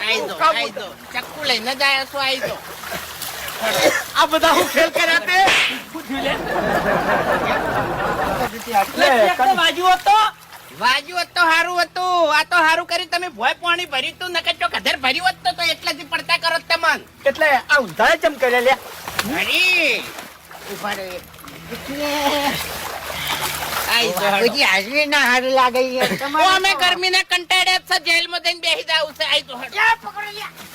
ચક્કુ લઈને જાય છો આઈ તો આ બધા હું ખેલ કર્યા તે વાજુ તો હારું હતું. આ તો હારું કરી તમે ભોય પાણી ભર્યું તું નકર જો કધર ભર્યું હોત તો એટલાથી પડતા કરો તમન. એટલે આ ઊંધાએ ચમ કર્યા લ્યા હરી ઉભા રહે હાજરી ના હારું લાગે અમે ગરમી ના કંટાળ્યા છે જેલમાં જઈને બેસી જાવ છે આઈ તો પકડો લ્યા